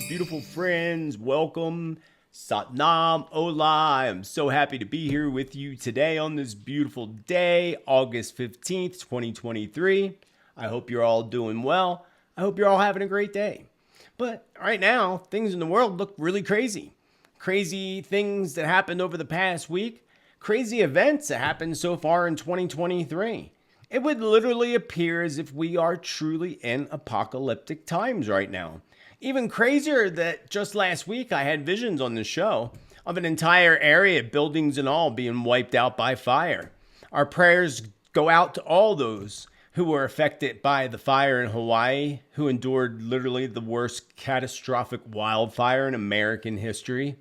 beautiful friends. Welcome. Satnam Ola. I'm so happy to be here with you today on this beautiful day, August 15th, 2023. I hope you're all doing well. I hope you're all having a great day. But right now, things in the world look really crazy. Crazy things that happened over the past week. Crazy events that happened so far in 2023. It would literally appear as if we are truly in apocalyptic times right now. Even crazier that just last week I had visions on the show of an entire area, buildings and all, being wiped out by fire. Our prayers go out to all those who were affected by the fire in Hawaii, who endured literally the worst catastrophic wildfire in American history,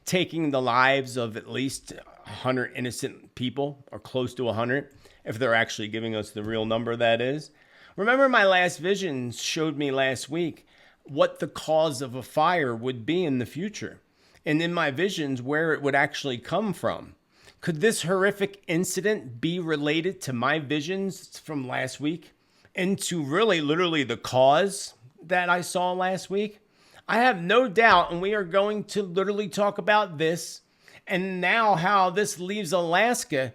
taking the lives of at least 100 innocent people, or close to 100, if they're actually giving us the real number that is. Remember, my last visions showed me last week what the cause of a fire would be in the future, and in my visions where it would actually come from. Could this horrific incident be related to my visions from last week and to really literally the cause that I saw last week? I have no doubt, and we are going to literally talk about this and now how this leaves Alaska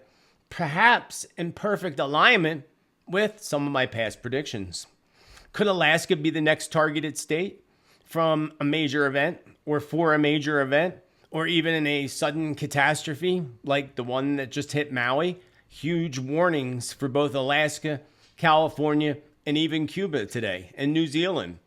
perhaps in perfect alignment with some of my past predictions. Could Alaska be the next targeted state from a major event or for a major event or even in a sudden catastrophe like the one that just hit Maui? Huge warnings for both Alaska, California, and even Cuba today and New Zealand.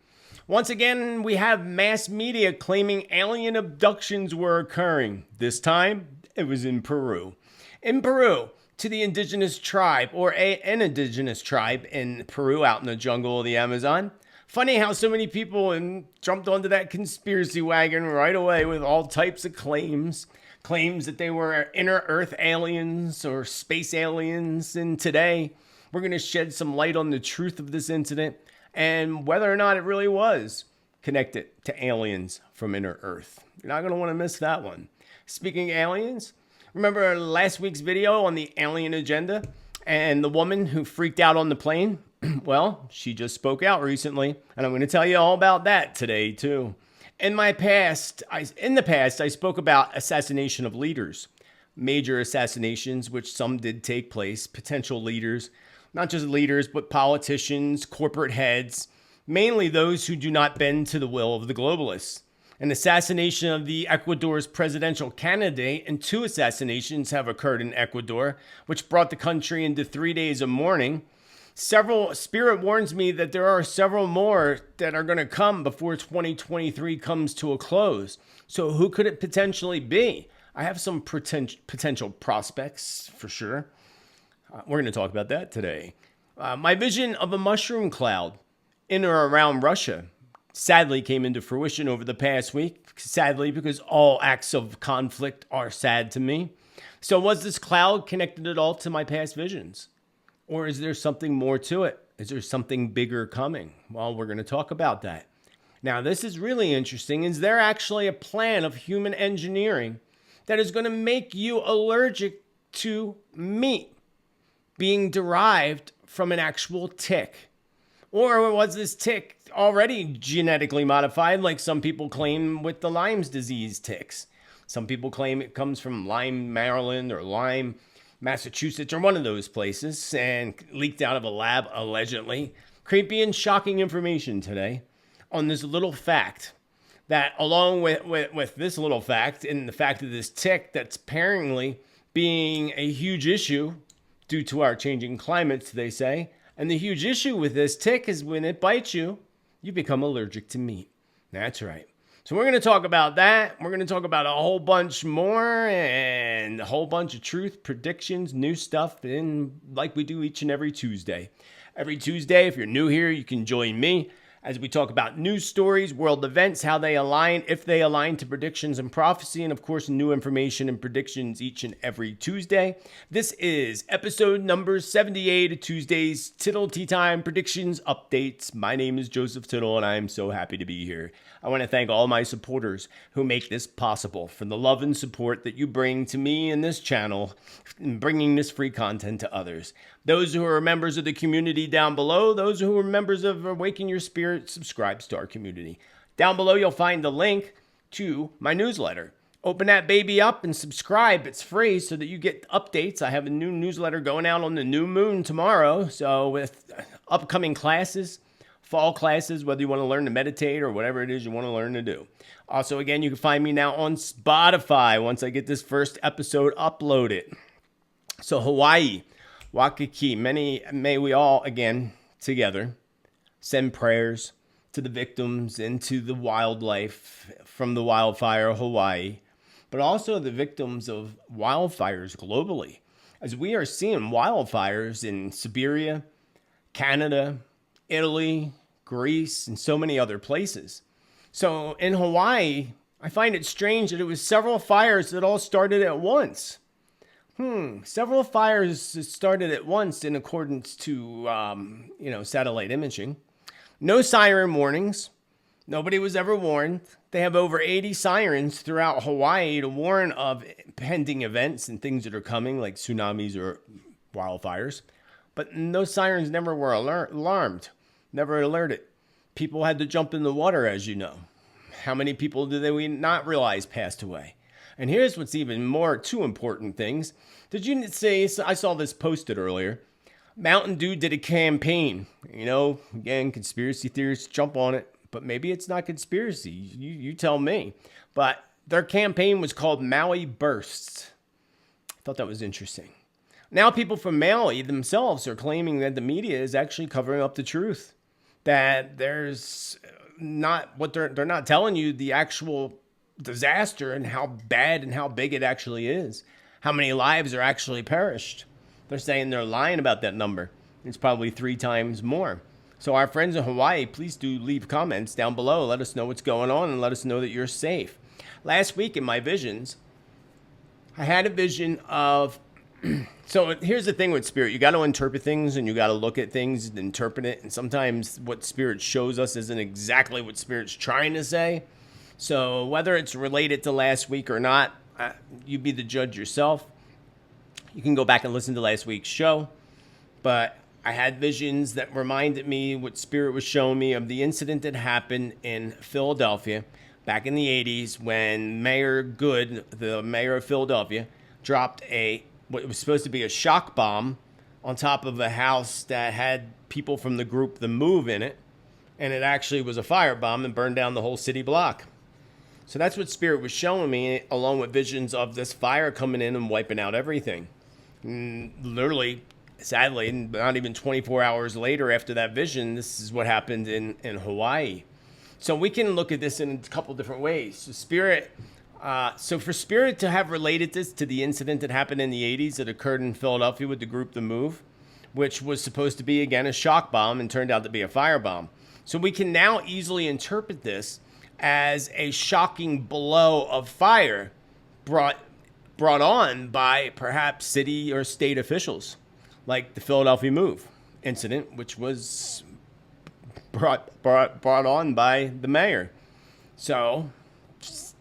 Once again, we have mass media claiming alien abductions were occurring. This time, it was in Peru. In Peru, to the indigenous tribe, or an indigenous tribe in Peru out in the jungle of the Amazon. Funny how so many people jumped onto that conspiracy wagon right away with all types of claims. Claims that they were inner Earth aliens or space aliens. And today, we're going to shed some light on the truth of this incident and whether or not it really was connected to aliens from inner Earth. You're not going to want to miss that one. Speaking of aliens, remember last week's video on the alien agenda and the woman who freaked out on the plane? Well, she just spoke out recently, and I'm going to tell you all about that today too. In the past, I spoke about assassination of leaders, major assassinations, which some did take place, potential leaders, not just leaders, but politicians, corporate heads, mainly those who do not bend to the will of the globalists. An assassination of the Ecuador's presidential candidate, and 2 assassinations have occurred in Ecuador, which brought the country into 3 days of mourning. Spirit warns me that there are several more that are going to come before 2023 comes to a close. So who could it potentially be? I have some potential prospects for sure. We're going to talk about that today. My vision of a mushroom cloud in or around Russia sadly came into fruition over the past week. Sadly, because all acts of conflict are sad to me. So was this cloud connected at all to my past visions? Or is there something more to it? Is there something bigger coming? Well, we're going to talk about that. Now, this is really interesting. Is there actually a plan of human engineering that is going to make you allergic to meat being derived from an actual tick? Or was this tick already genetically modified, like some people claim with the Lyme's disease ticks? Some people claim it comes from Lyme, Maryland, or Lyme, Massachusetts, or one of those places, and leaked out of a lab, allegedly. Creepy and shocking information today on this little fact that, along with this little fact, and the fact of this tick that's apparently being a huge issue due to our changing climates, they say. And the huge issue with this tick is when it bites you, you become allergic to meat. That's right. So we're going to talk about that. We're going to talk about a whole bunch more and a whole bunch of truth, predictions, new stuff, and like we do each and every Tuesday. Every Tuesday, if you're new here, you can join me as we talk about news stories, world events, how they align, if they align to predictions and prophecy, and of course, new information and predictions each and every Tuesday. This is episode number 78 of Tuesday's Tittle Tea Time Predictions Updates. My name is Joseph Tittel, and I am so happy to be here. I want to thank all my supporters who make this possible, for the love and support that you bring to me and this channel, and bringing this free content to others. Those who are members of the community down below, those who are members of Awaken Your Spirit, subscribe to our community. Down below, you'll find the link to my newsletter. Open that baby up and subscribe. It's free so that you get updates. I have a new newsletter going out on the new moon tomorrow. So with upcoming classes, fall classes, whether you want to learn to meditate or whatever it is you want to learn to do. Also, again, you can find me now on Spotify once I get this first episode uploaded. So Hawaii, Waikiki, may we all, again, together, send prayers to the victims and to the wildlife from the wildfire of Hawaii, but also the victims of wildfires globally. As we are seeing wildfires in Siberia, Canada, Italy, Greece, and so many other places. So in Hawaii, I find it strange that it was several fires that all started at once. Several fires started at once in accordance to, satellite imaging. No siren warnings. Nobody was ever warned. They have over 80 sirens throughout Hawaii to warn of pending events and things that are coming, like tsunamis or wildfires. But those sirens never were alarmed, never alerted. People had to jump in the water, as you know. How many people did we not realize passed away? And here's what's even more, two important things. Did you say, I saw this posted earlier, Mountain Dew did a campaign. Again, conspiracy theorists jump on it, but maybe it's not conspiracy. You tell me. But their campaign was called Maui Bursts. I thought that was interesting. Now people from Maui themselves are claiming that the media is actually covering up the truth. That there's not what they're not telling you the actual disaster and how bad and how big it actually is. How many lives are actually perished. They're saying they're lying about that number. It's probably 3 times more. So our friends in Hawaii, please do leave comments down below. Let us know what's going on and let us know that you're safe. Last week in my visions, I had a vision of... So here's the thing with spirit. You got to interpret things and you got to look at things and interpret it. And sometimes what spirit shows us isn't exactly what spirit's trying to say. So whether it's related to last week or not, you be the judge yourself. You can go back and listen to last week's show. But I had visions that reminded me what spirit was showing me of the incident that happened in Philadelphia back in the 80s when Mayor Good, the mayor of Philadelphia, dropped what was supposed to be a shock bomb on top of a house that had people from the group The Move in it. And it actually was a firebomb and burned down the whole city block. So that's what spirit was showing me, along with visions of this fire coming in and wiping out everything. Literally, sadly, not even 24 hours later after that vision, this is what happened in Hawaii. So we can look at this in a couple different ways. So for spirit to have related this to the incident that happened in the 80s that occurred in Philadelphia with the group The Move, which was supposed to be, again, a shock bomb and turned out to be a firebomb. So we can now easily interpret this as a shocking blow of fire brought on by perhaps city or state officials, like the Philadelphia Move incident, which was brought on by the mayor. So just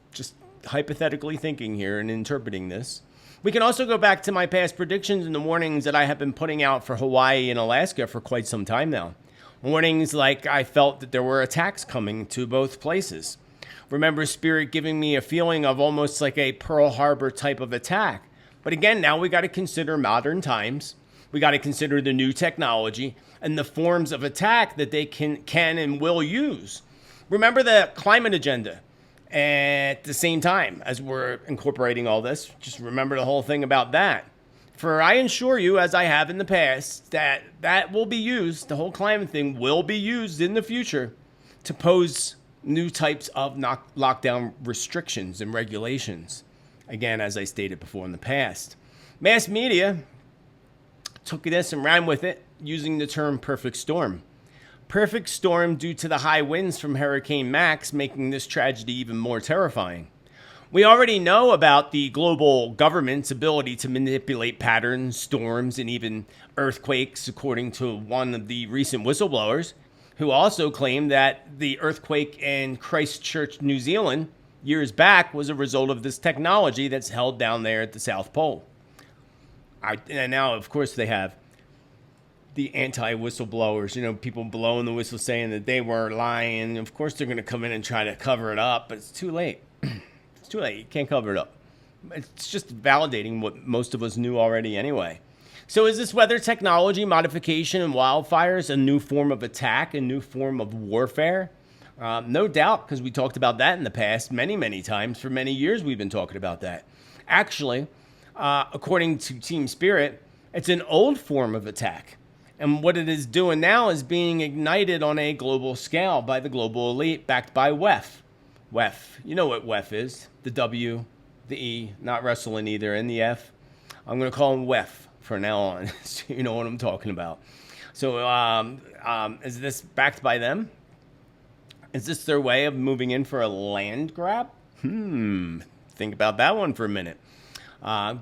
hypothetically thinking here and interpreting this. We can also go back to my past predictions and the warnings that I have been putting out for Hawaii and Alaska for quite some time now. Warnings like I felt that there were attacks coming to both places. Remember spirit giving me a feeling of almost like a Pearl Harbor type of attack. But again, now we got to consider modern times. We got to consider the new technology and the forms of attack that they can and will use. Remember the climate agenda. At the same time as we're incorporating all this, just remember the whole thing about that. For I assure you, as I have in the past, that will be used, the whole climate thing will be used in the future to pose new types of lockdown restrictions and regulations. Again, as I stated before in the past. Mass media took this and ran with it using the term perfect storm. Perfect storm due to the high winds from Hurricane Max, making this tragedy even more terrifying. We already know about the global government's ability to manipulate patterns, storms, and even earthquakes, according to one of the recent whistleblowers, who also claimed that the earthquake in Christchurch, New Zealand, years back was a result of this technology that's held down there at the South Pole. And now, of course, they have the anti-whistleblowers, people blowing the whistle saying that they were lying. Of course, they're going to come in and try to cover it up, but it's too late. It's too late. You can't cover it up. It's just validating what most of us knew already anyway. So is this weather technology modification and wildfires a new form of attack, a new form of warfare? No doubt, because we talked about that in the past many, many times. For many years, we've been talking about that. Actually, according to Team Spirit, it's an old form of attack. And what it is doing now is being ignited on a global scale by the global elite, backed by WEF. WEF, you know what WEF is. The W, the E, not wrestling either, and the F. I'm going to call them WEF for now on, so you know what I'm talking about. So is this backed by them? Is this their way of moving in for a land grab? Think about that one for a minute.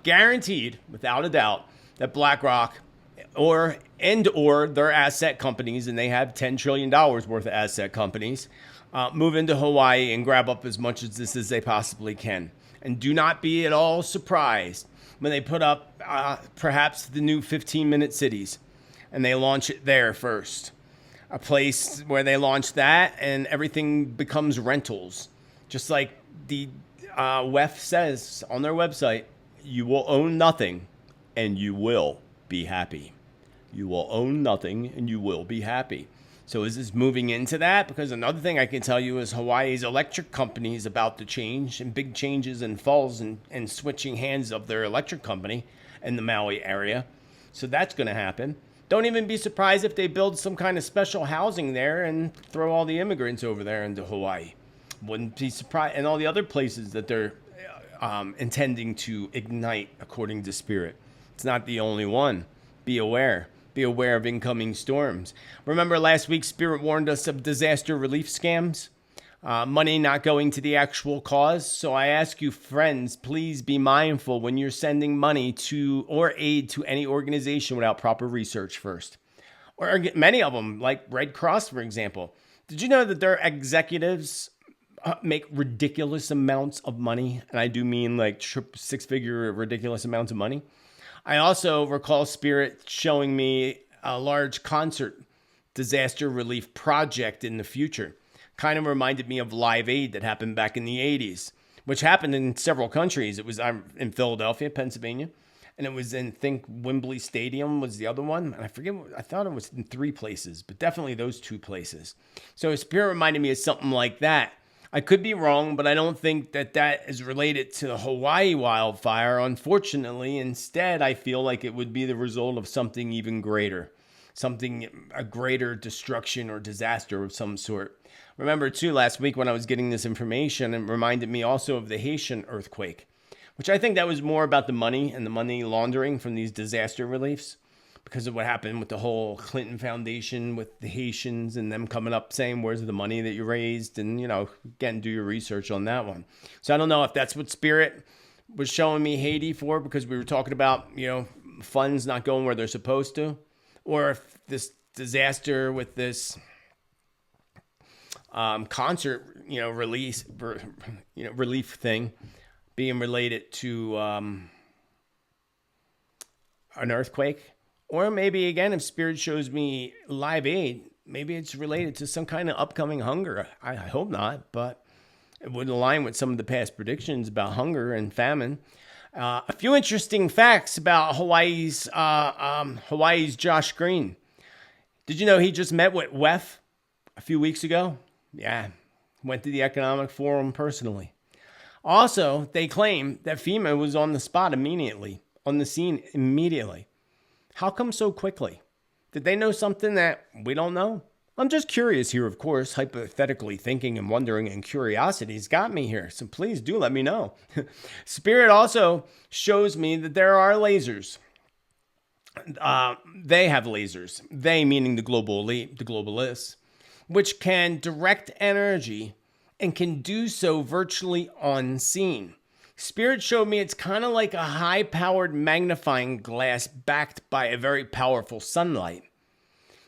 Guaranteed, without a doubt, that BlackRock or their asset companies, and they have $10 trillion worth of asset companies, move into Hawaii and grab up as much of this as they possibly can. And do not be at all surprised when they put up perhaps the new 15-minute cities and they launch it there first. A place where they launch that and everything becomes rentals. Just like the WEF says on their website, you will own nothing and you will be happy. You will own nothing and you will be happy. So is this moving into that? Because another thing I can tell you is Hawaii's electric company is about to change, and big changes and falls and switching hands of their electric company in the Maui area. So that's going to happen. Don't even be surprised if they build some kind of special housing there and throw all the immigrants over there into Hawaii. Wouldn't be surprised. And all the other places that they're intending to ignite, according to Spirit. It's not the only one. Be aware. Be aware of incoming storms. Remember last week, Spirit warned us of disaster relief scams? Money not going to the actual cause. So I ask you, friends, please be mindful when you're sending money to or aid to any organization without proper research first. Or many of them, like Red Cross, for example. Did you know that their executives make ridiculous amounts of money? And I do mean like six-figure ridiculous amounts of money. I also recall Spirit showing me a large concert disaster relief project in the future. Kind of reminded me of Live Aid that happened back in the 80s, which happened in several countries. It was in Philadelphia, Pennsylvania, and it was in, Wembley Stadium was the other one. And I forget, I thought it was in 3 places, but definitely those 2 places. So Spirit reminded me of something like that. I could be wrong, but I don't think that is related to the Hawaii wildfire. Unfortunately, instead, I feel like it would be the result of something even greater, a greater destruction or disaster of some sort. Remember, too, last week when I was getting this information, it reminded me also of the Haitian earthquake, which I think that was more about the money and the money laundering from these disaster reliefs, because of what happened with the whole Clinton Foundation with the Haitians and them coming up saying, where's the money that you raised? And, again, do your research on that one. So I don't know if that's what Spirit was showing me Haiti for, because we were talking about, funds not going where they're supposed to, or if this disaster with this concert, relief thing being related to an earthquake. Or maybe, again, if Spirit shows me Live Aid, maybe it's related to some kind of upcoming hunger. I hope not, but it would align with some of the past predictions about hunger and famine. A few interesting facts about Hawaii's Josh Green. Did you know he just met with WEF a few weeks ago? Yeah, went to the Economic Forum personally. Also, they claim that FEMA was on the scene immediately. How come so quickly? Did they know something that we don't know? I'm just curious here, of course, hypothetically thinking and wondering, and curiosity's got me here. So please do let me know. Spirit also shows me that there are lasers. They have lasers. They meaning the global elite, the globalists, which can direct energy and can do so virtually unseen. Spirit showed me it's kind of like a high-powered magnifying glass backed by a very powerful sunlight.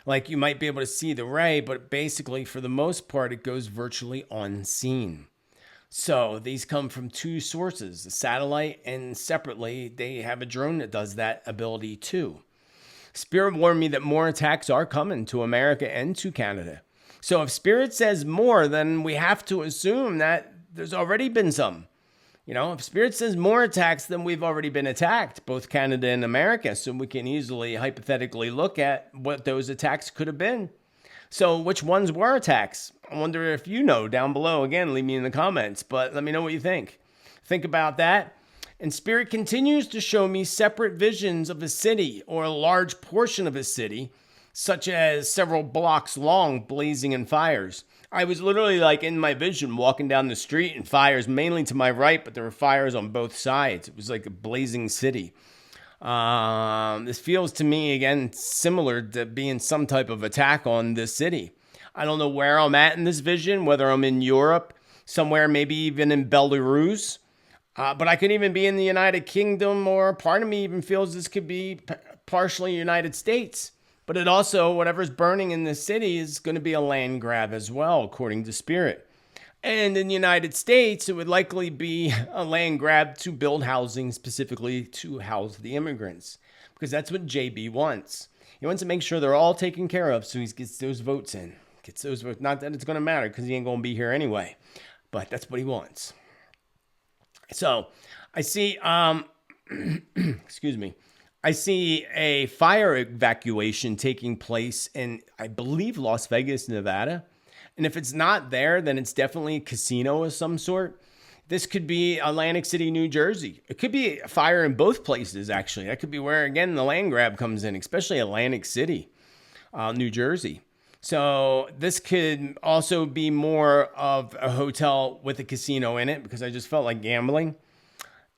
Like you might be able to see the ray, but basically for the most part, it goes virtually unseen. So these come from 2 sources, the satellite, and separately, they have a drone that does that ability too. Spirit warned me that more attacks are coming to America and to Canada. So if Spirit says more, then we have to assume that there's already been some. If Spirit says more attacks, then we've already been attacked, both Canada and America. So we can easily, hypothetically look at what those attacks could have been. So which ones were attacks? I wonder if you know down below. Again, leave me in the comments, but let me know what you think. Think about that. And Spirit continues to show me separate visions of a city or a large portion of a city, such as several blocks long, blazing in fires. I was literally like in my vision walking down the street and fires mainly to my right, but there were fires on both sides. It was like a blazing city. This feels to me, again, similar to being some type of attack on this city. I don't know where I'm at in this vision, whether I'm in Europe, somewhere maybe even in Belarus, but I could even be in the United Kingdom, or part of me even feels this could be partially United States. But it also, whatever's burning in the city is going to be a land grab as well, according to Spirit. And in the United States, it would likely be a land grab to build housing, specifically to house the immigrants, because that's what JB wants. He wants to make sure they're all taken care of, so he gets those votes in. Not that it's going to matter, because he ain't going to be here anyway, but that's what he wants. So I see, excuse me. I see a fire evacuation taking place in, I believe, Las Vegas, Nevada. And if it's not there, then it's definitely a casino of some sort. This could be Atlantic City, New Jersey. It could be a fire in both places, actually. That could be where, again, the land grab comes in, especially Atlantic City, New Jersey. So this could also be more of a hotel with a casino in it, because I just felt like gambling.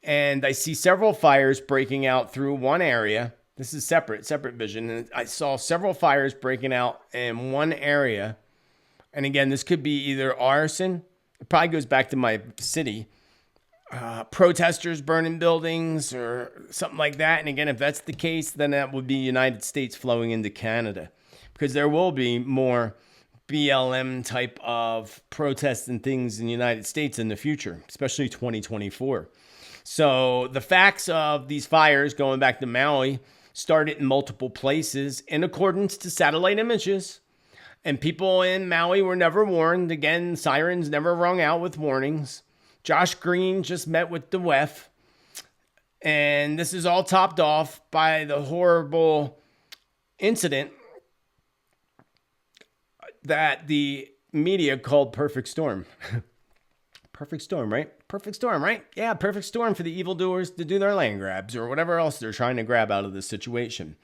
And I see several fires breaking out through one area. This is separate vision. And I saw several fires breaking out in one area. And again, this could be either arson. It probably goes back to my city. Protesters burning buildings or something like that. And again, if that's the case, then that would be United States flowing into Canada, because there will be more BLM type of protests and things in the United States in the future, especially 2024. So the facts of these fires, going back to Maui, started in multiple places in accordance to satellite images. And people in Maui were never warned. Again, sirens never rung out with warnings. Josh Green just met with the WEF. And this is all topped off by the horrible incident that the media called Perfect Storm. Perfect storm, right? Perfect storm, right? Yeah, perfect storm for the evildoers to do their land grabs or whatever else they're trying to grab out of this situation.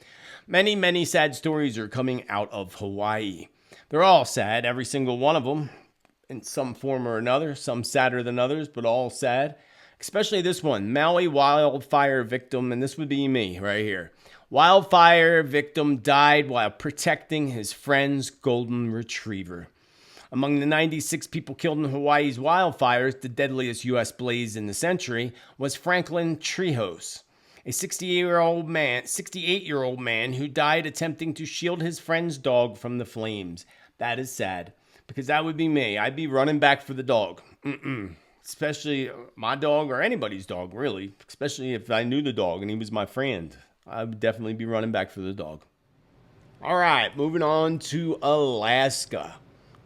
Many, many sad stories are coming out of Hawaii. They're all sad, every single one of them, in some form or another. Some sadder than others, but all sad. Especially this one, Maui wildfire victim, and this would be me right here. Wildfire victim died while protecting his friend's golden retriever. Among the 96 people killed in Hawaii's wildfires, the deadliest U.S. blaze in the century, was Franklin Trejos, a 68-year-old man who died attempting to shield his friend's dog from the flames. That is sad, because that would be me. I'd be running back for the dog. Especially my dog or anybody's dog, really. Especially if I knew the dog and he was my friend. I would definitely be running back for the dog. All right, moving on to Alaska,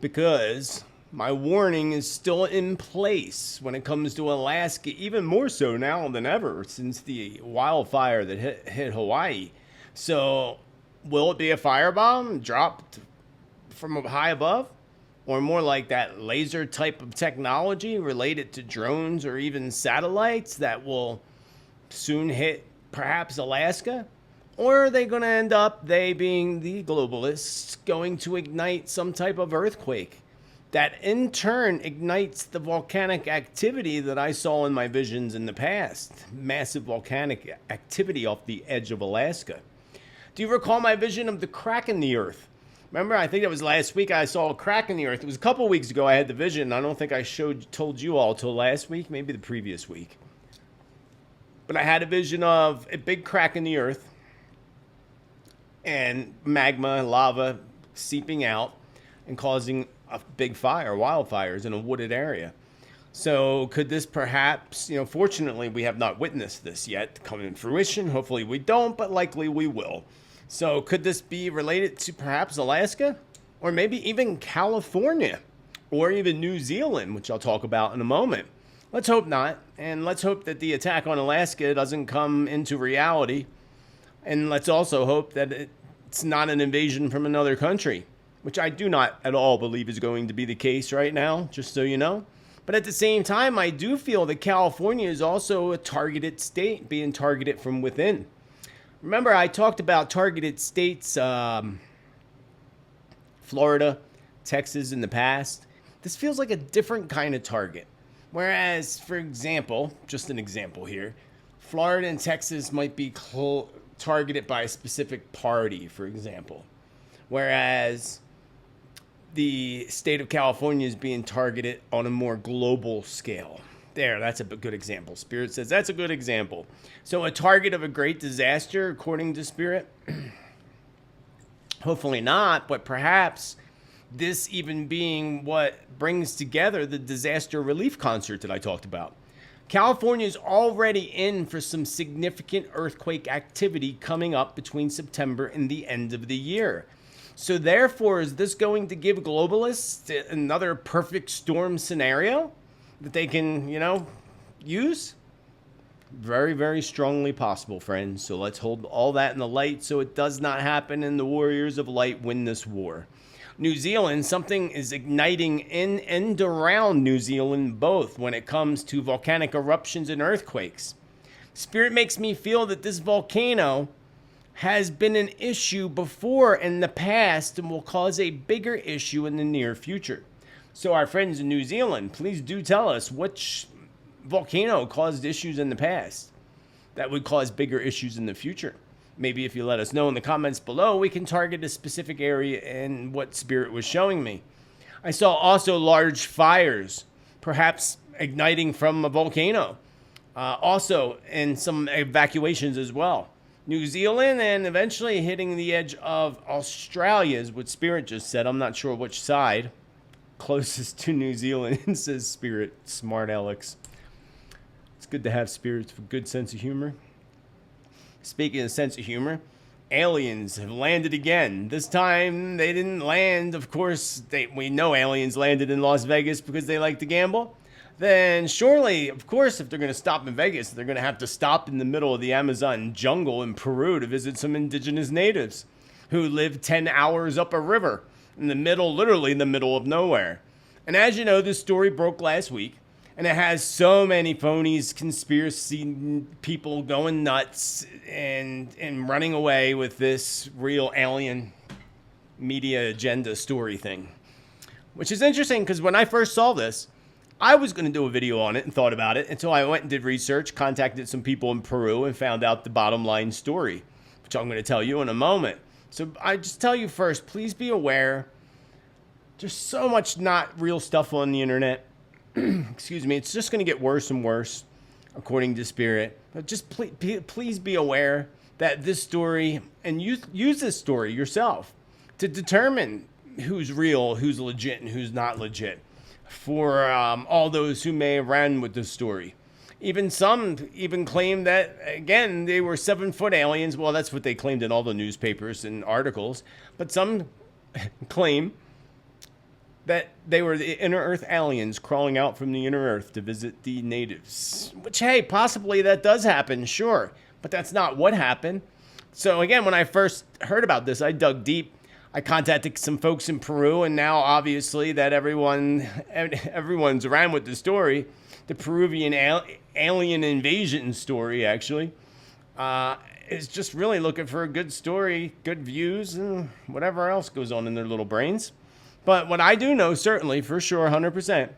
because my warning is still in place when it comes to Alaska, even more so now than ever since the wildfire that hit Hawaii. So will it be a firebomb dropped from high above? Or more like that laser type of technology related to drones or even satellites that will soon hit perhaps Alaska? Or are they going to end up, they being the globalists, going to ignite some type of earthquake that in turn ignites the volcanic activity that I saw in my visions in the past? Massive volcanic activity off the edge of Alaska. Do you recall my vision of the crack in the earth? Remember, I think that was last week I saw a crack in the earth. It was a couple weeks ago I had the vision. I don't think I told you all till last week, maybe the previous week. But I had a vision of a big crack in the earth and magma, lava seeping out and causing a big fire, wildfires in a wooded area. So could this perhaps, fortunately we have not witnessed this yet come in fruition. Hopefully we don't, but likely we will. So could this be related to perhaps Alaska? Or maybe even California? Or even New Zealand, which I'll talk about in a moment. Let's hope not. And let's hope that the attack on Alaska doesn't come into reality. And let's also hope that it's not an invasion from another country, which I do not at all believe is going to be the case right now, just so you know. But at the same time, I do feel that California is also a targeted state, being targeted from within. Remember, I talked about targeted states, Florida, Texas in the past. This feels like a different kind of target. Whereas, for example, just an example here, Florida and Texas might be targeted by a specific party, for example. Whereas the state of California is being targeted on a more global scale. There, that's a good example. Spirit says that's a good example. So a target of a great disaster, according to Spirit? Hopefully not, but perhaps this even being what brings together the disaster relief concert that I talked about. California is already in for some significant earthquake activity coming up between September and the end of the year. So therefore, is this going to give globalists another perfect storm scenario that they can, use? Very, very strongly possible, friends. So let's hold all that in the light so it does not happen and the warriors of light win this war. New Zealand, something is igniting in and around New Zealand both when it comes to volcanic eruptions and earthquakes. Spirit makes me feel that this volcano has been an issue before in the past and will cause a bigger issue in the near future. So our friends in New Zealand, please do tell us which volcano caused issues in the past that would cause bigger issues in the future. Maybe if you let us know in the comments below, we can target a specific area and what Spirit was showing me. I saw also large fires, perhaps igniting from a volcano. Also, and some evacuations as well. New Zealand and eventually hitting the edge of Australia is what Spirit just said. I'm not sure which side. Closest to New Zealand, says Spirit. Smart Alex. It's good to have spirits with a good sense of humor. Speaking of sense of humor, aliens have landed again. This time they didn't land, of course, we know aliens landed in Las Vegas because they like to gamble. Then surely, of course, if they're going to stop in Vegas, they're going to have to stop in the middle of the Amazon jungle in Peru to visit some indigenous natives who live 10 hours up a river in the middle, literally in the middle of nowhere. And as you know, this story broke last week. And it has so many phonies, conspiracy people going nuts and running away with this real alien media agenda story thing. Which is interesting because when I first saw this, I was going to do a video on it and thought about it until I went and did research, contacted some people in Peru and found out the bottom line story, which I'm going to tell you in a moment. So I just tell you first, please be aware. There's so much not real stuff on the internet. Excuse me, it's just going to get worse and worse, according to Spirit. But just please be aware that this story, and use this story yourself to determine who's real, who's legit, and who's not legit for all those who may have ran with this story. Even some claim that, again, they were 7-foot aliens. Well, that's what they claimed in all the newspapers and articles. But some claim that they were the inner earth aliens crawling out from the inner earth to visit the natives. Which, hey, possibly that does happen, sure. But that's not what happened. So again, when I first heard about this, I dug deep. I contacted some folks in Peru, and now obviously that everyone's ran with the story. The Peruvian alien invasion story, actually, is just really looking for a good story, good views, and whatever else goes on in their little brains. But what I do know, certainly, for sure, 100%,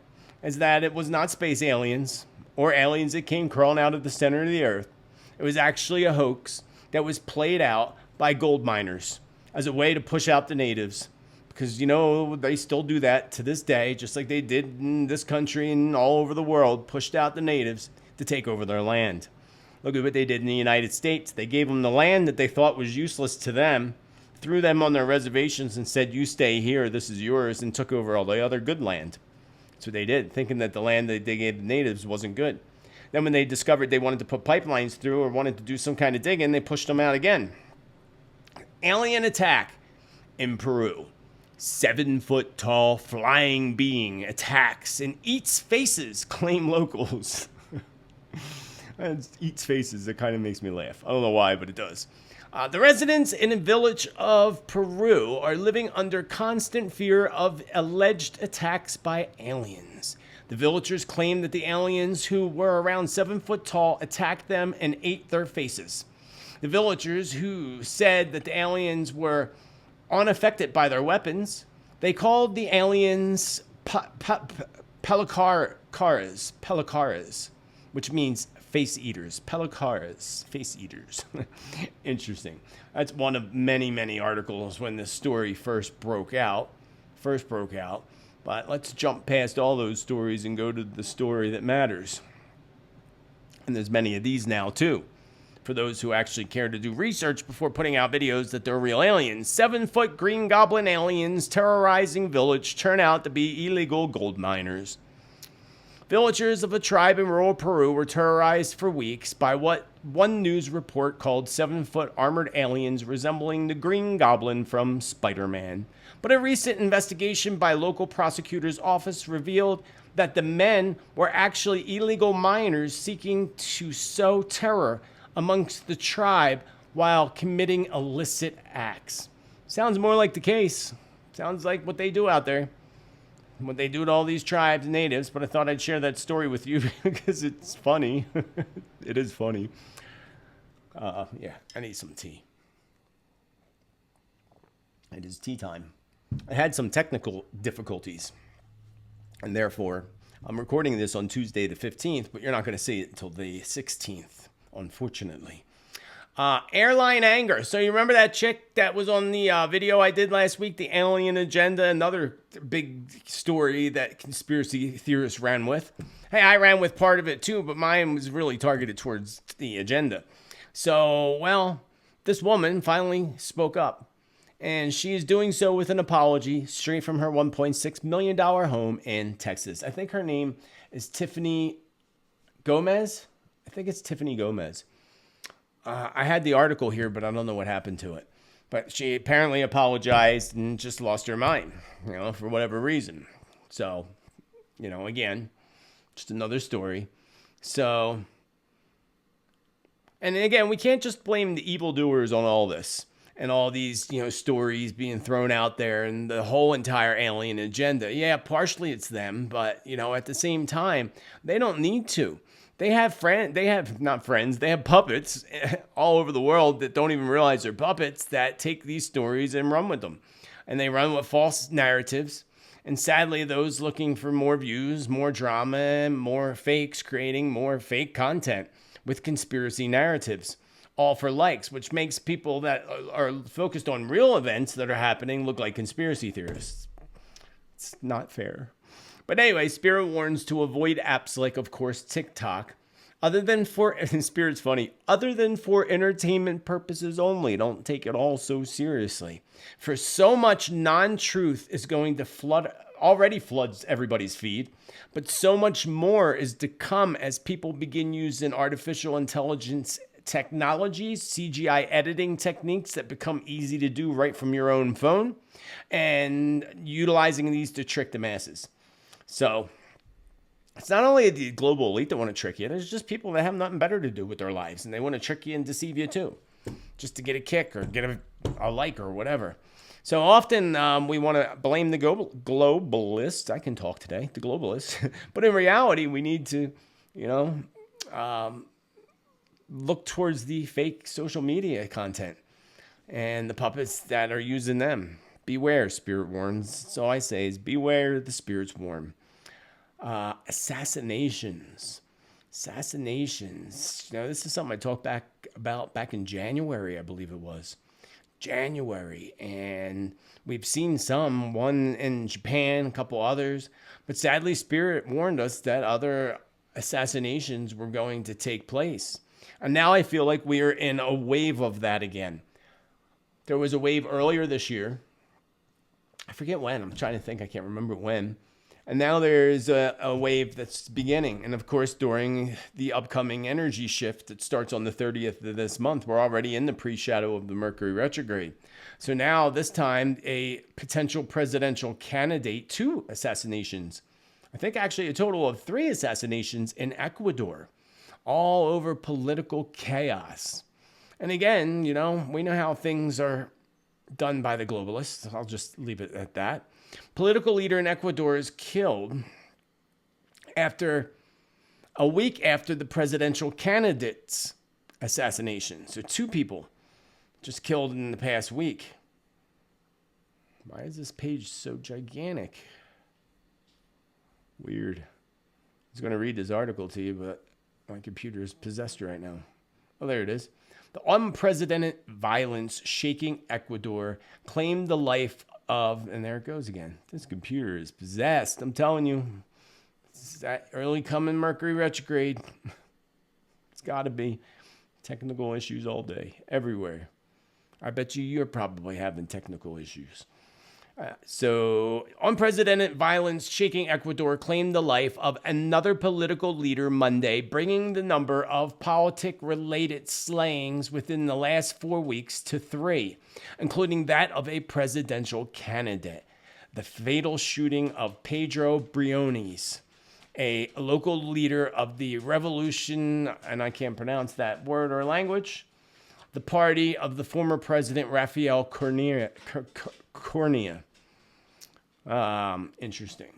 is that it was not space aliens or aliens that came crawling out of the center of the earth. It was actually a hoax that was played out by gold miners as a way to push out the natives. Because, they still do that to this day, just like they did in this country and all over the world, pushed out the natives to take over their land. Look at what they did in the United States. They gave them the land that they thought was useless to them, threw them on their reservations and said, you stay here, this is yours, and took over all the other good land. That's what they did, thinking that the land that they gave the natives wasn't good. Then when they discovered they wanted to put pipelines through or wanted to do some kind of digging, they pushed them out again. Alien attack in Peru. 7-foot-tall flying being attacks and eats faces, claim locals. Eats faces, that kind of makes me laugh. I don't know why, but it does. The residents in a village of Peru are living under constant fear of alleged attacks by aliens. The villagers claim that the aliens, who were around 7 foot tall, attacked them and ate their faces. The villagers, who said that the aliens were unaffected by their weapons, they called the aliens pelikaras, which means face eaters. Pelikaras, face eaters. Interesting. That's one of many, many articles when this story first broke out. But let's jump past all those stories and go to the story that matters. And there's many of these now, too. For those who actually care to do research before putting out videos that they're real aliens. 7-foot green goblin aliens terrorizing village turn out to be illegal gold miners. Villagers of a tribe in rural Peru were terrorized for weeks by what one news report called 7-foot armored aliens resembling the Green Goblin from Spider-Man. But a recent investigation by local prosecutor's office revealed that the men were actually illegal miners seeking to sow terror amongst the tribe while committing illicit acts. Sounds more like the case. Sounds like what they do out there. What they do to all these tribes and natives, but I thought I'd share that story with you because it's funny. It is funny. Yeah, I need some tea. It is tea time. I had some technical difficulties, and therefore I'm recording this on Tuesday the 15th, but you're not going to see it until the 16th, unfortunately. Airline anger. So you remember that chick that was on the video I did last week, the alien agenda, another big story that conspiracy theorists ran with. Hey, I ran with part of it too, but mine was really targeted towards the agenda. So, well, this woman finally spoke up, and she is doing so with an apology straight from her $1.6 million home in Texas. I think her name is Tiffany Gomez. I think it's Tiffany Gomez. I had the article here, but I don't know what happened to it. But she apparently apologized and just lost her mind, for whatever reason. So, again, just another story. So, and again, we can't just blame the evildoers on all this and all these, stories being thrown out there and the whole entire alien agenda. Yeah, partially it's them, but, at the same time, they don't need to. They have they have puppets all over the world that don't even realize they're puppets that take these stories and run with them. And they run with false narratives. And sadly, those looking for more views, more drama, more fakes, creating more fake content with conspiracy narratives, all for likes, which makes people that are focused on real events that are happening look like conspiracy theorists. It's not fair. But anyway, Spirit warns to avoid apps like, of course, TikTok, other than for entertainment purposes only. Don't take it all so seriously. For so much non-truth is going to already floods everybody's feed, but so much more is to come as people begin using artificial intelligence technologies, CGI editing techniques that become easy to do right from your own phone, and utilizing these to trick the masses. So it's not only the global elite that want to trick you. There's just people that have nothing better to do with their lives, and they want to trick you and deceive you too, just to get a kick or get a like or whatever. So often we want to blame the globalists. I can talk today, the globalists. But in reality, we need to, look towards the fake social media content and the puppets that are using them. Beware, Spirit warns. So I say is beware, the spirits warn. Assassinations. This is something I talked about back in January, I believe it was. January. And we've seen one in Japan, a couple others. But sadly, Spirit warned us that other assassinations were going to take place. And now I feel like we are in a wave of that again. There was a wave earlier this year. I forget when. I'm trying to think. I can't remember when. And now there's a wave that's beginning. And of course, during the upcoming energy shift that starts on the 30th of this month, we're already in the pre-shadow of the Mercury retrograde. So now this time, a potential presidential candidate, 2 assassinations. I think actually a total of 3 assassinations in Ecuador, all over political chaos. And again, you know, we know how things are done by the globalists. I'll just leave it at that. Political leader in Ecuador is killed after a week after the presidential candidate's assassination. So 2 people just killed in the past week. Why is this page so gigantic? Weird. I was going to read this article to you, but my computer is possessed right now. Oh, there it is. The unprecedented violence shaking Ecuador claimed the life of, and there it goes again. This computer is possessed. I'm telling you, it's that early coming Mercury retrograde. It's got to be technical issues all day, everywhere. I bet you're probably having technical issues. So, unprecedented violence shaking Ecuador claimed the life of another political leader Monday, bringing the number of politic-related slayings within the last 4 weeks to 3, including that of a presidential candidate. The fatal shooting of Pedro Briones, a local leader of the revolution, and I can't pronounce that word or language, the party of the former president Rafael Correa. Interesting.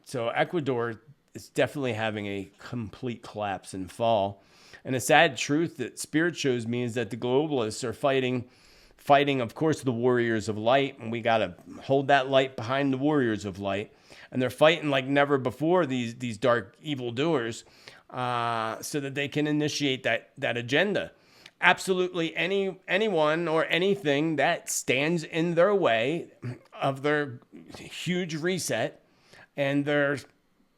So Ecuador is definitely having a complete collapse and fall. And a sad truth that Spirit shows me is that the globalists are fighting, of course, the warriors of light. And we got to hold that light behind the warriors of light. And they're fighting like never before, these dark evildoers, so that they can initiate that agenda. Absolutely anyone or anything that stands in their way of their huge reset and their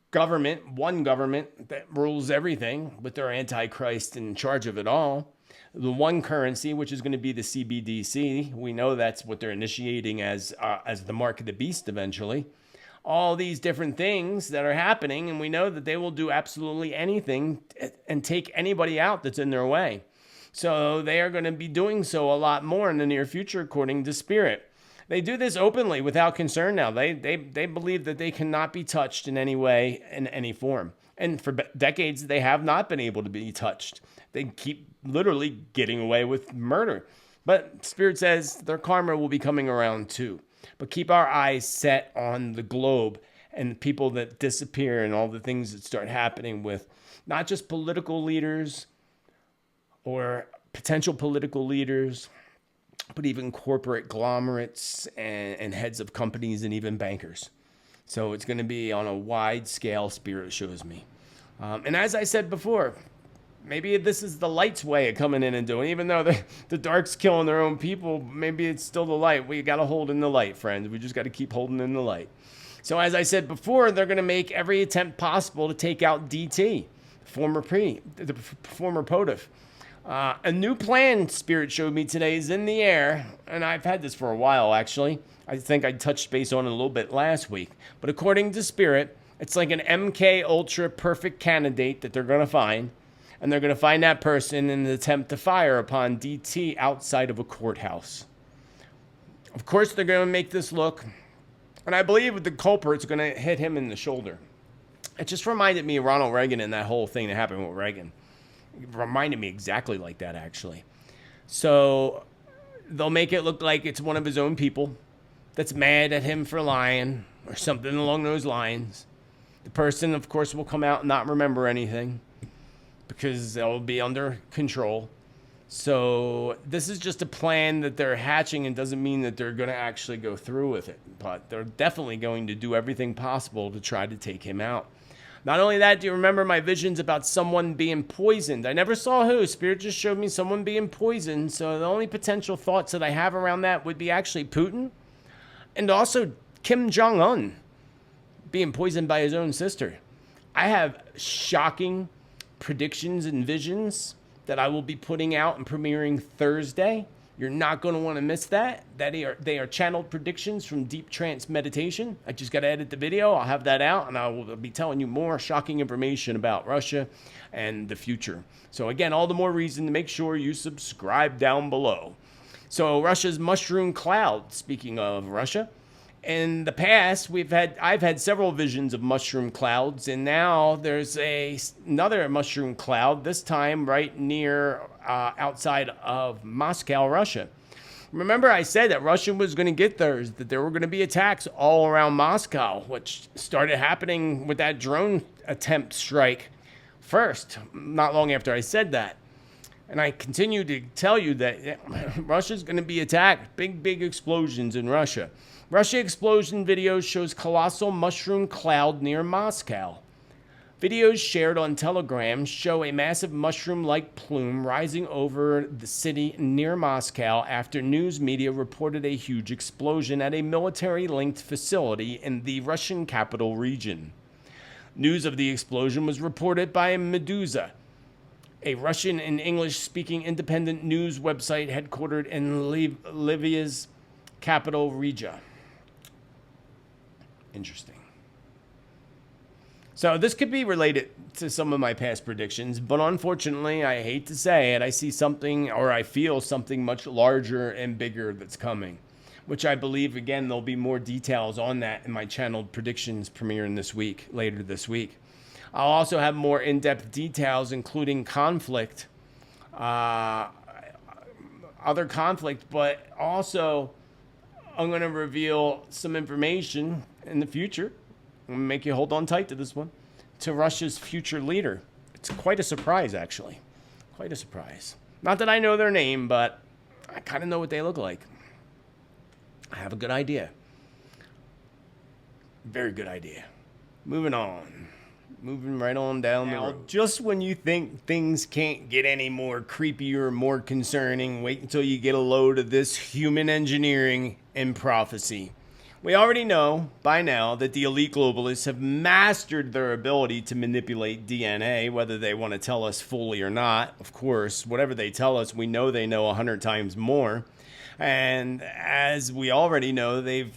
government, one government that rules everything with their antichrist in charge of it all, the one currency, which is going to be the CBDC. We know that's what they're initiating as the mark of the beast eventually. All these different things that are happening, and we know that they will do absolutely anything and take anybody out that's in their way. So they are going to be doing so a lot more in the near future, according to Spirit. They do this openly without concern now. They believe that they cannot be touched in any way, in any form. And for decades, they have not been able to be touched. They keep literally getting away with murder. But Spirit says their karma will be coming around too. But keep our eyes set on the globe and people that disappear and all the things that start happening with not just political leaders or potential political leaders, but even corporate conglomerates and heads of companies and even bankers. So it's going to be on a wide scale, Spirit shows me. And as I said before, maybe this is the light's way of coming in and doing it. Even though the dark's killing their own people, maybe it's still the light. We got to hold in the light, friends. We just got to keep holding in the light. So as I said before, they're going to make every attempt possible to take out DT, the former POTUS. A new plan, Spirit showed me today, is in the air, and I've had this for a while, actually. I think I touched base on it a little bit last week. But according to Spirit, it's like an MK Ultra perfect candidate that they're going to find, and they're going to find that person in an attempt to fire upon DT outside of a courthouse. Of course, they're going to make this look, and I believe the culprit's going to hit him in the shoulder. It just reminded me of Ronald Reagan and that whole thing that happened with Reagan. It reminded me exactly like that, actually. So they'll make it look like it's one of his own people that's mad at him for lying or something along those lines. The person, of course, will come out and not remember anything because they'll be under control. So this is just a plan that they're hatching and doesn't mean that they're going to actually go through with it. But they're definitely going to do everything possible to try to take him out. Not only that, do you remember my visions about someone being poisoned? I never saw who. Spirit just showed me someone being poisoned. So the only potential thoughts that I have around that would be actually Putin and also Kim Jong-un being poisoned by his own sister. I have shocking predictions and visions that I will be putting out and premiering Thursday. You're not going to want to miss that. They are channeled predictions from deep trance meditation. I just got to edit the video. I'll have that out, and I will be telling you more shocking information about Russia and the future. So again, all the more reason to make sure you subscribe down below. So Russia's mushroom cloud, speaking of Russia, in the past, I've had several visions of mushroom clouds, and now there's another mushroom cloud, this time right near outside of Moscow, Russia. Remember I said that Russia was going to get theirs, that there were going to be attacks all around Moscow, which started happening with that drone attempt strike first, not long after I said that. And I continue to tell you that Russia's going to be attacked. Big explosions in Russia. Russia explosion video shows colossal mushroom cloud near Moscow. Videos shared on Telegram show a massive mushroom-like plume rising over the city near Moscow after news media reported a huge explosion at a military-linked facility in the Russian capital region. News of the explosion was reported by Meduza, a Russian and English-speaking independent news website headquartered in Livia's capital, Riga. Interesting. So this could be related to some of my past predictions, but unfortunately, I hate to say it, I see something, or I feel something much larger and bigger that's coming, which I believe, again, there'll be more details on that in my channeled predictions premiering later this week. I'll also have more in-depth details, including conflict, other conflict, but also I'm going to reveal some information in the future. I'm going to make you hold on tight to this one. To Russia's future leader. It's quite a surprise, actually. Quite a surprise. Not that I know their name, but I kind of know what they look like. I have a good idea. Very good idea. Moving on. Moving right on down the road. Just when you think things can't get any more creepy or more concerning, wait until you get a load of this human engineering and prophecy. We already know by now that the elite globalists have mastered their ability to manipulate DNA, whether they want to tell us fully or not. Of course, whatever they tell us, we know they know 100 times more. And as we already know, they've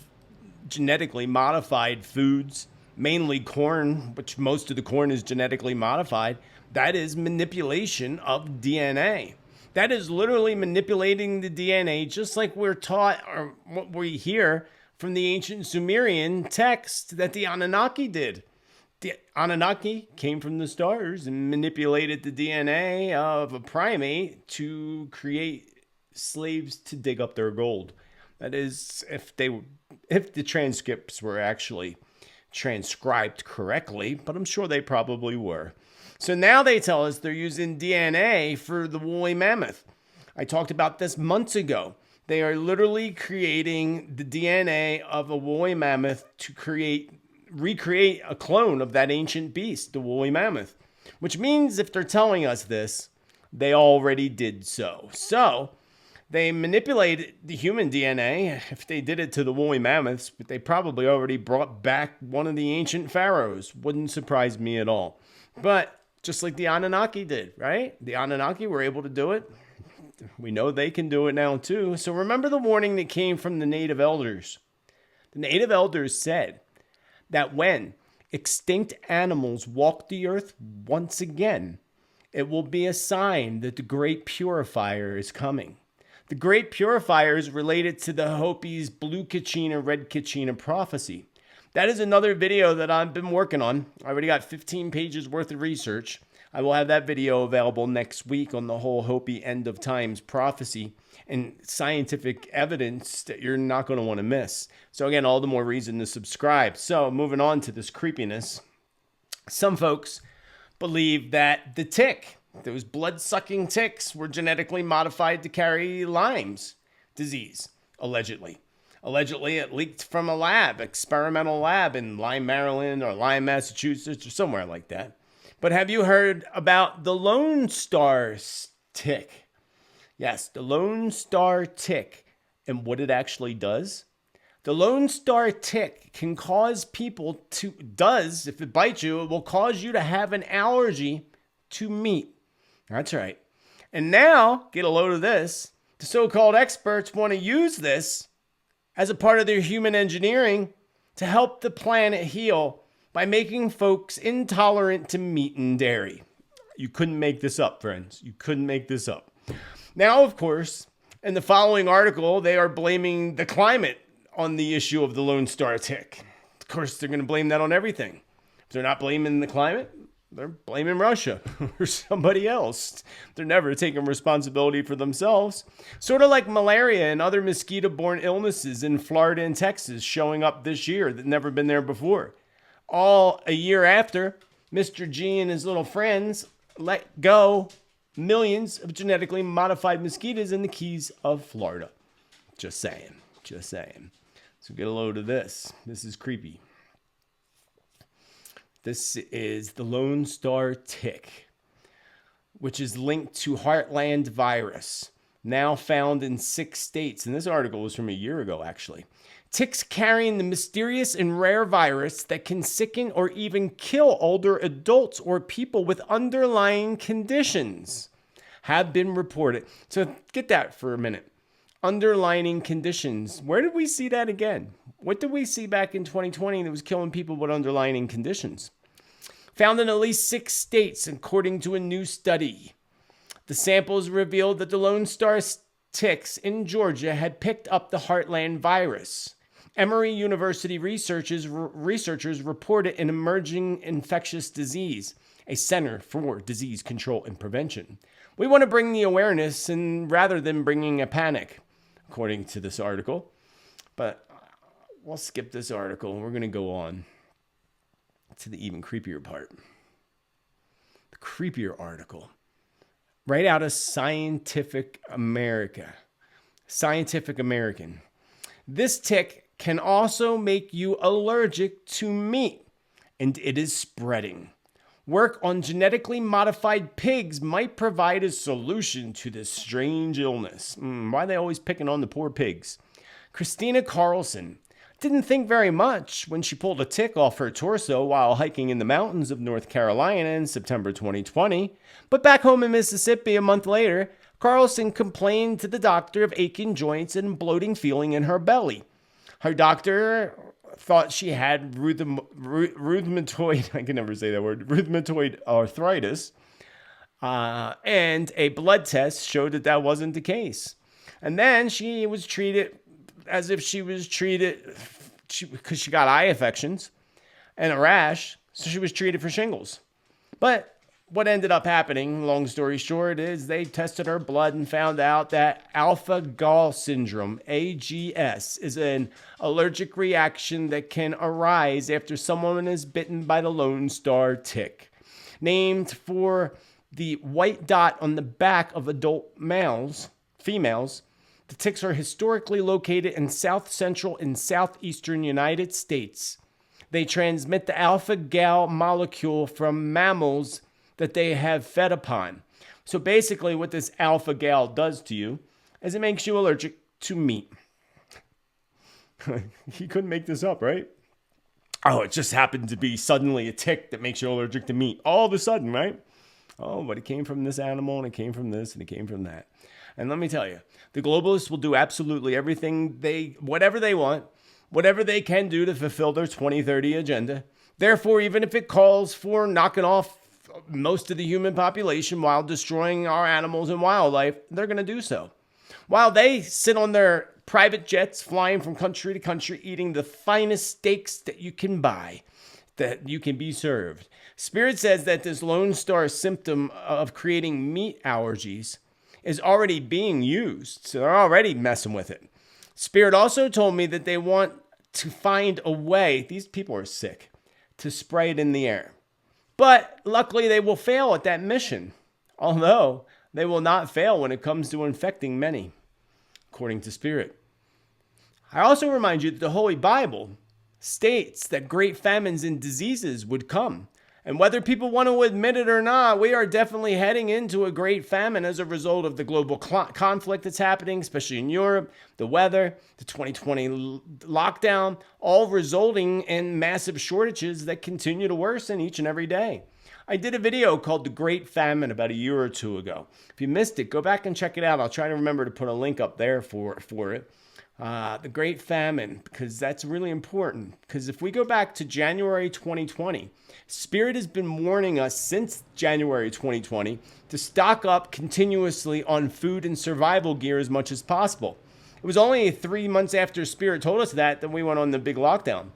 genetically modified foods, mainly corn, which most of the corn is genetically modified. That is manipulation of DNA. That is literally manipulating the DNA, just like we're taught, or what we hear from the ancient Sumerian text that the Anunnaki did. The Anunnaki came from the stars and manipulated the DNA of a primate to create slaves to dig up their gold. That is, if the transcripts were actually transcribed correctly, but I'm sure they probably were. So now they tell us they're using DNA for the woolly mammoth. I talked about this months ago. They are literally creating the DNA of a woolly mammoth to recreate a clone of that ancient beast, the woolly mammoth. Which means if they're telling us this, they already did so. So they manipulated the human DNA. If they did it to the woolly mammoths, but they probably already brought back one of the ancient pharaohs. Wouldn't surprise me at all. But just like the Anunnaki did, right? The Anunnaki were able to do it. We know they can do it now too. So remember the warning that came from the native elders. The native elders said that when extinct animals walk the earth once again, it will be a sign that the great purifier is coming. The great purifier is related to the Hopi's blue Kachina, red Kachina prophecy. That is another video that I've been working on. I already got 15 pages worth of research. I will have that video available next week on the whole Hopi end of times prophecy and scientific evidence that you're not going to want to miss. So again, all the more reason to subscribe. So moving on to this creepiness. Some folks believe that the tick, those blood-sucking ticks, were genetically modified to carry Lyme's disease, allegedly. Allegedly, it leaked from a lab, experimental lab in Lyme, Maryland, or Lyme, Massachusetts, or somewhere like that. But have you heard about the Lone Star tick? Yes, the Lone Star tick and what it actually does. The Lone Star tick can cause people if it bites you, it will cause you to have an allergy to meat. That's right. And now, get a load of this, The so-called experts want to use this as a part of their human engineering to help the planet heal by making folks intolerant to meat and dairy. You couldn't make this up, friends. You couldn't make this up. Now, of course, in the following article, they are blaming the climate on the issue of the Lone Star tick. Of course, they're going to blame that on everything. If they're not blaming the climate, they're blaming Russia or somebody else. They're never taking responsibility for themselves. Sort of like malaria and other mosquito-borne illnesses in Florida and Texas showing up this year that never been there before. All a year after Mr. G and his little friends let go millions of genetically modified mosquitoes in the Keys of Florida. Just saying. Just saying. So get a load of this. This is creepy. This is the Lone Star tick, which is linked to heartland virus, now found in 6 states. And this article was from a year ago, actually. Ticks carrying the mysterious and rare virus that can sicken or even kill older adults or people with underlying conditions have been reported. So get that for a minute. Underlying conditions. Where did we see that again? What did we see back in 2020 that was killing people with underlying conditions? Found in at least 6 states, according to a new study. The samples revealed that the Lone Star ticks in Georgia had picked up the heartland virus. Emory University researchers reported an emerging infectious disease, a Center for Disease Control and Prevention. We want to bring the awareness and rather than bringing a panic, according to this article. But we'll skip this article and we're going to go on to the even creepier part. The creepier article. Right out of Scientific American. This tick can also make you allergic to meat, and it is spreading. Work on genetically modified pigs might provide a solution to this strange illness. Why are they always picking on the poor pigs? Christina Carlson didn't think very much when she pulled a tick off her torso while hiking in the mountains of North Carolina in September 2020. But back home in Mississippi a month later, Carlson complained to the doctor of aching joints and bloating feeling in her belly. Her doctor thought she had rheumatoid, I can never say that word, rheumatoid arthritis, and a blood test showed that that wasn't the case. And then she was treated as if she was treated because she got eye infections and a rash, so she was treated for shingles. But what ended up happening, long story short, is they tested her blood and found out that alpha-gal syndrome, AGS, is an allergic reaction that can arise after someone is bitten by the Lone Star tick. Named for the white dot on the back of adult females, the ticks are historically located in south central and southeastern United States. They transmit the alpha-gal molecule from mammals that they have fed upon. So basically what this alpha-gal does to you is it makes you allergic to meat. He couldn't make this up, right? Oh, it just happened to be suddenly a tick that makes you allergic to meat. All of a sudden, right? Oh, but it came from this animal and it came from this and it came from that. And let me tell you, the globalists will do absolutely everything whatever they want, whatever they can do to fulfill their 2030 agenda. Therefore, even if it calls for knocking off most of the human population while destroying our animals and wildlife, they're going to do so. While they sit on their private jets flying from country to country, eating the finest steaks that you can buy, that you can be served. Spirit says that this Lone Star symptom of creating meat allergies is already being used. So they're already messing with it. Spirit also told me that they want to find a way, these people are sick, to spray it in the air. But luckily they will fail at that mission, although they will not fail when it comes to infecting many, according to Spirit. I also remind you that the Holy Bible states that great famines and diseases would come. And whether people want to admit it or not, we are definitely heading into a great famine as a result of the global conflict that's happening, especially in Europe, the weather, the 2020 lockdown, all resulting in massive shortages that continue to worsen each and every day. I did a video called The Great Famine about a year or two ago. If you missed it, go back and check it out. I'll try to remember to put a link up there for it. The Great Famine, because that's really important. Because if we go back to January 2020, Spirit has been warning us since January 2020 to stock up continuously on food and survival gear as much as possible. It was only 3 months after Spirit told us that we went on the big lockdown.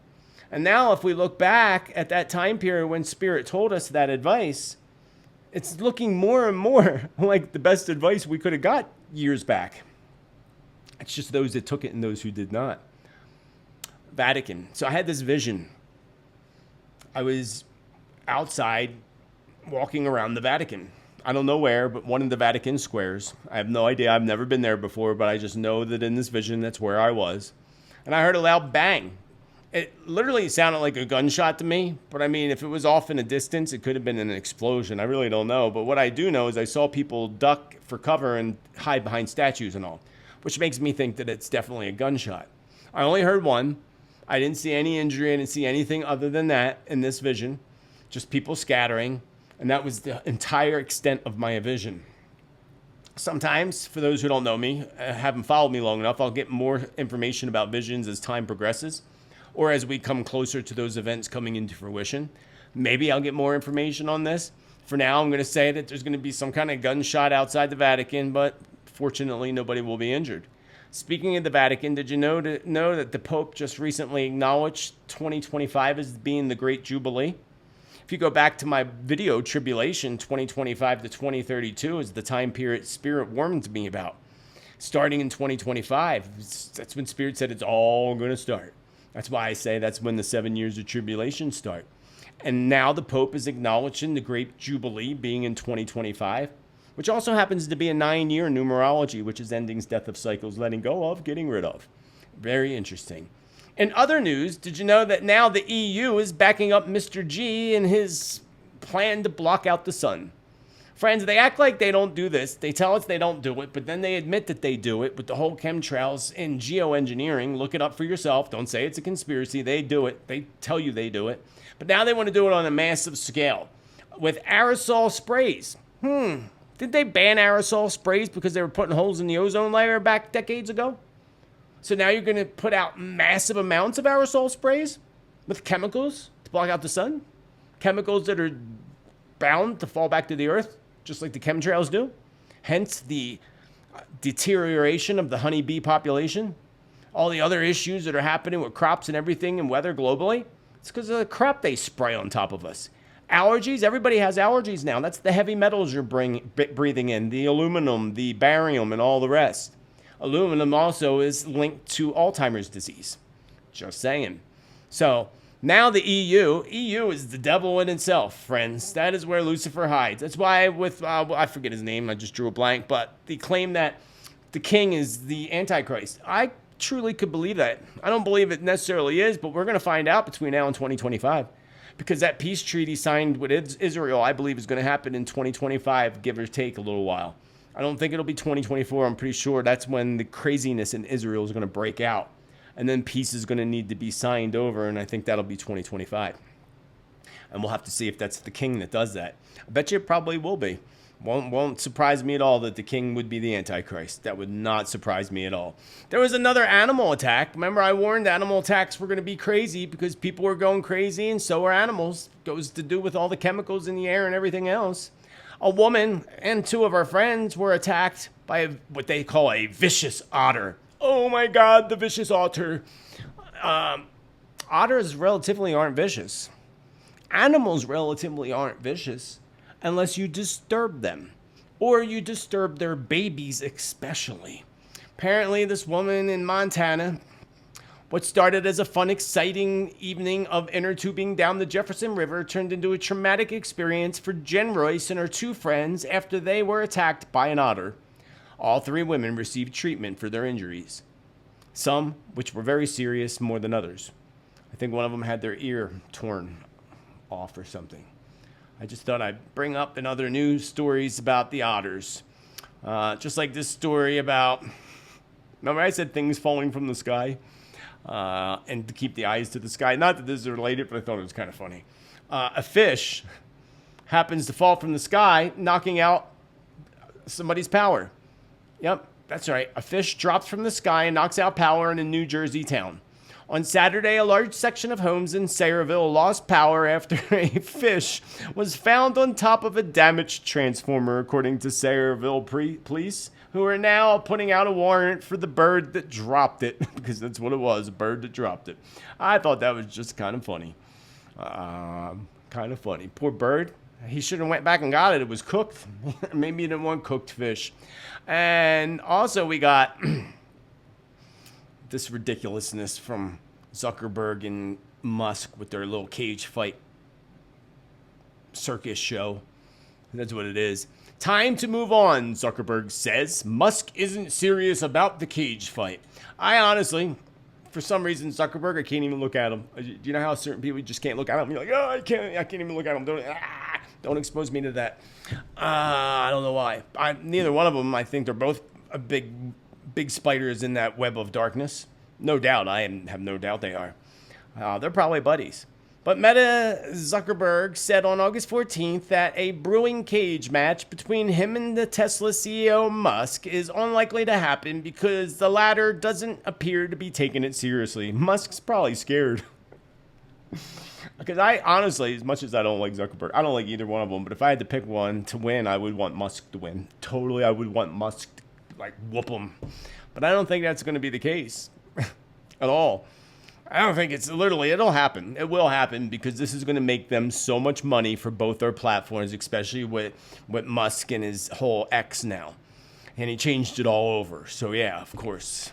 And now if we look back at that time period when Spirit told us that advice, it's looking more and more like the best advice we could have got years back. It's just those that took it and those who did not. Vatican. So I had this vision. I was outside walking around the Vatican. I don't know where, but one of the Vatican squares. I have no idea. I've never been there before, but I just know that in this vision, that's where I was. And I heard a loud bang. It literally sounded like a gunshot to me, but I mean, if it was off in a distance, it could have been an explosion. I really don't know. But what I do know is I saw people duck for cover and hide behind statues and all, which makes me think that it's definitely a gunshot. I only heard one. I didn't see any injury. I didn't see anything other than that in this vision, just people scattering. And that was the entire extent of my vision. Sometimes, for those who don't know me, haven't followed me long enough, I'll get more information about visions as time progresses, or as we come closer to those events coming into fruition. Maybe I'll get more information on this. For now, I'm going to say that there's going to be some kind of gunshot outside the Vatican, but fortunately, nobody will be injured. Speaking of the Vatican, did you know that the Pope just recently acknowledged 2025 as being the Great Jubilee? If you go back to my video, Tribulation 2025 to 2032 is the time period Spirit warned me about. Starting in 2025, that's when Spirit said it's all going to start. That's why I say that's when the 7 years of tribulation start. And now the Pope is acknowledging the Great Jubilee being in 2025, which also happens to be a 9-year numerology, which is endings, death of cycles, letting go of, getting rid of. Very interesting. In other news, did you know that now the EU is backing up Mr. G in his plan to block out the sun? Friends, they act like they don't do this. They tell us they don't do it, but then they admit that they do it with the whole chemtrails in geoengineering. Look it up for yourself. Don't say it's a conspiracy. They do it. They tell you they do it. But now they want to do it on a massive scale with aerosol sprays. Did they ban aerosol sprays because they were putting holes in the ozone layer back decades ago? So now you're going to put out massive amounts of aerosol sprays with chemicals to block out the sun? Chemicals that are bound to fall back to the earth, just like the chemtrails do. Hence the deterioration of the honeybee population. All the other issues that are happening with crops and everything and weather globally. It's because of the crap they spray on top of us. Allergies, everybody has allergies now. That's the heavy metals you're breathing in, the aluminum, the barium, and all the rest. Aluminum also is linked to Alzheimer's disease. Just saying. So now the EU is the devil in itself, friends. That is where Lucifer hides. That's why with, I forget his name, I just drew a blank, but the claim that the king is the Antichrist. I truly could believe that. I don't believe it necessarily is, but we're going to find out between now and 2025. Because that peace treaty signed with Israel, I believe, is going to happen in 2025, give or take a little while. I don't think it'll be 2024. I'm pretty sure that's when the craziness in Israel is going to break out. And then peace is going to need to be signed over, and I think that'll be 2025. And we'll have to see if that's the king that does that. I bet you it probably will be. Won't surprise me at all that the king would be the Antichrist. That would not surprise me at all. There was another animal attack. Remember, I warned animal attacks were going to be crazy because people were going crazy, and so are animals. It goes to do with all the chemicals in the air and everything else. A woman and 2 of our friends were attacked by what they call a vicious otter. Oh my God, the vicious otter. Otters relatively aren't vicious. Animals relatively aren't vicious unless you disturb them, or you disturb their babies especially. Apparently, this woman in Montana, what started as a fun, exciting evening of inner tubing down the Jefferson River turned into a traumatic experience for Jen Royce and her 2 friends after they were attacked by an otter. All 3 women received treatment for their injuries, some which were very serious more than others. I think one of them had their ear torn off or something. I just thought I'd bring up in other news stories about the otters. Just like this story about, remember I said things falling from the sky? And to keep the eyes to the sky. Not that this is related, but I thought it was kind of funny. A fish happens to fall from the sky, knocking out somebody's power. Yep, that's right. A fish drops from the sky and knocks out power in a New Jersey town. On Saturday, a large section of homes in Sayreville lost power after a fish was found on top of a damaged transformer, according to Sayreville police, who are now putting out a warrant for the bird that dropped it, because that's what it was, a bird that dropped it. I thought that was just kind of funny. Poor bird. He should have went back and got it. It was cooked. Maybe he didn't want cooked fish. And also we got this ridiculousness from Zuckerberg and Musk with their little cage fight circus show. That's what it is. Time to move on, Zuckerberg says. Musk isn't serious about the cage fight. I honestly, for some reason, Zuckerberg, I can't even look at him. Do you know how certain people just can't look at him? You're like, oh, I can't even look at him. Don't expose me to that. I don't know why. Neither one of them, I think they're both big spiders in that web of darkness. No doubt. I have no doubt they are. They're probably buddies. But Meta Zuckerberg said on August 14th that a brewing cage match between him and the Tesla CEO Musk is unlikely to happen because the latter doesn't appear to be taking it seriously. Musk's probably scared. Because I honestly, as much as I don't like Zuckerberg, I don't like either one of them. But if I had to pick one to win, I would want Musk to win. Totally, I would want Musk to whoop him. But I don't think that's going to be the case at all. I don't think it'll happen. It will happen because this is going to make them so much money for both their platforms, especially with Musk and his whole X now. And he changed it all over. So yeah, of course,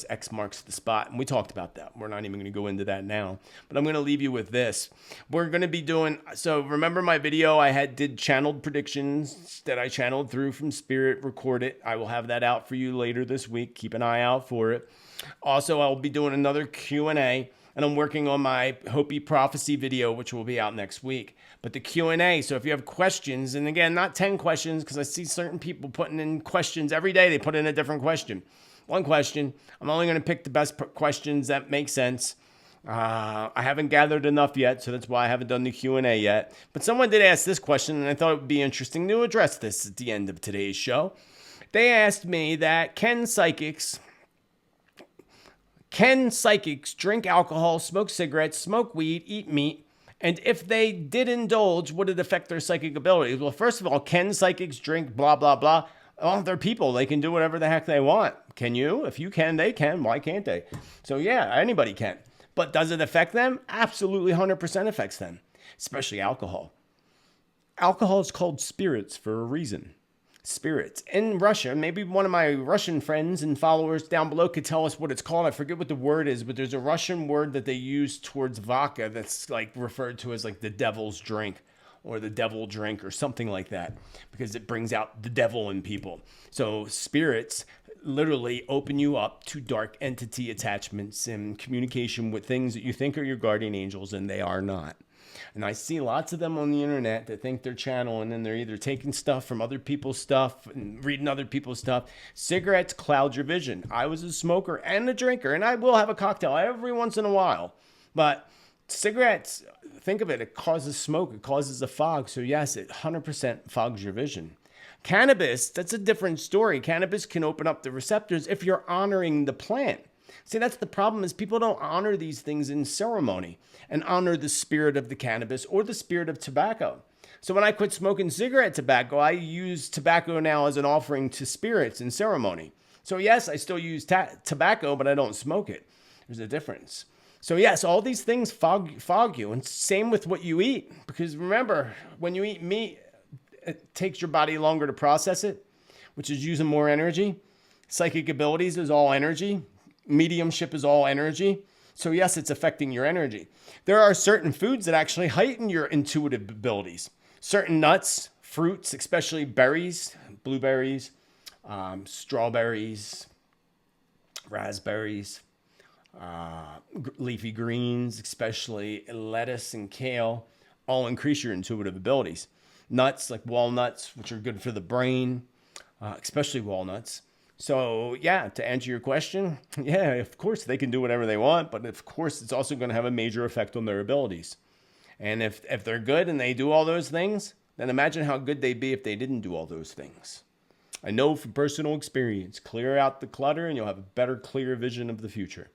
X marks the spot. And we talked about that. We're not even going to go into that now. But I'm going to leave you with this. We're going to be doing, so remember my video I did channeled predictions that I channeled through from Spirit, recorded. I will have that out for you later this week. Keep an eye out for it. Also, I'll be doing another Q&A, and I'm working on my Hopi Prophecy video, which will be out next week. But the Q&A, so if you have questions, and again, not 10 questions, because I see certain people putting in questions every day. They put in a different question. One question. I'm only going to pick the best questions that make sense. I haven't gathered enough yet, so that's why I haven't done the Q&A yet. But someone did ask this question, and I thought it would be interesting to address this at the end of today's show. They asked me that Can psychics drink alcohol, smoke cigarettes, smoke weed, eat meat? And if they did indulge, would it affect their psychic abilities? Well, first of all, can psychics drink blah, blah, blah? Oh, they're people. They can do whatever the heck they want. Can you? If you can, they can. Why can't they? So yeah, anybody can. But does it affect them? Absolutely 100% affects them, especially alcohol. Alcohol is called spirits for a reason. Spirits. In Russia, maybe one of my Russian friends and followers down below could tell us what it's called. I forget what the word is, but there's a Russian word that they use towards vodka that's referred to as the devil's drink or the devil drink or something like that because it brings out the devil in people. So spirits literally open you up to dark entity attachments and communication with things that you think are your guardian angels and they are not. And I see lots of them on the internet that think they're channeling and they're either taking stuff from other people's stuff and reading other people's stuff. Cigarettes cloud your vision. I was a smoker and a drinker, and I will have a cocktail every once in a while. But cigarettes, think of it, it causes smoke, it causes a fog. So yes, it 100% fogs your vision. Cannabis, that's a different story. Cannabis can open up the receptors if you're honoring the plant. See, that's the problem is people don't honor these things in ceremony and honor the spirit of the cannabis or the spirit of tobacco. So when I quit smoking cigarette tobacco, I use tobacco now as an offering to spirits in ceremony. So yes, I still use tobacco, but I don't smoke it. There's a difference. So yes, all these things fog you. And same with what you eat. Because remember, when you eat meat, it takes your body longer to process it, which is using more energy. Psychic abilities is all energy. Mediumship is all energy. So yes, it's affecting your energy. There are certain foods that actually heighten your intuitive abilities. Certain nuts, fruits, especially berries, blueberries, strawberries, raspberries, leafy greens, especially lettuce and kale, all increase your intuitive abilities. Nuts like walnuts, which are good for the brain, especially walnuts. So yeah, to answer your question, yeah, of course they can do whatever they want, but of course it's also going to have a major effect on their abilities. And if they're good and they do all those things, then imagine how good they'd be if they didn't do all those things. I know from personal experience, clear out the clutter and you'll have a better, clear vision of the future.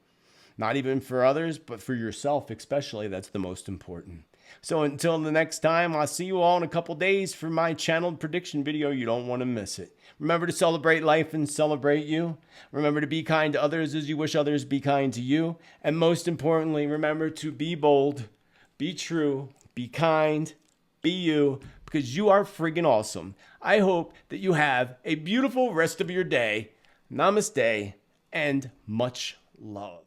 Not even for others, but for yourself especially, that's the most important. So until the next time, I'll see you all in a couple days for my channeled prediction video. You don't want to miss it. Remember to celebrate life and celebrate you. Remember to be kind to others as you wish others be kind to you. And most importantly, remember to be bold, be true, be kind, be you, because you are friggin' awesome. I hope that you have a beautiful rest of your day. Namaste and much love.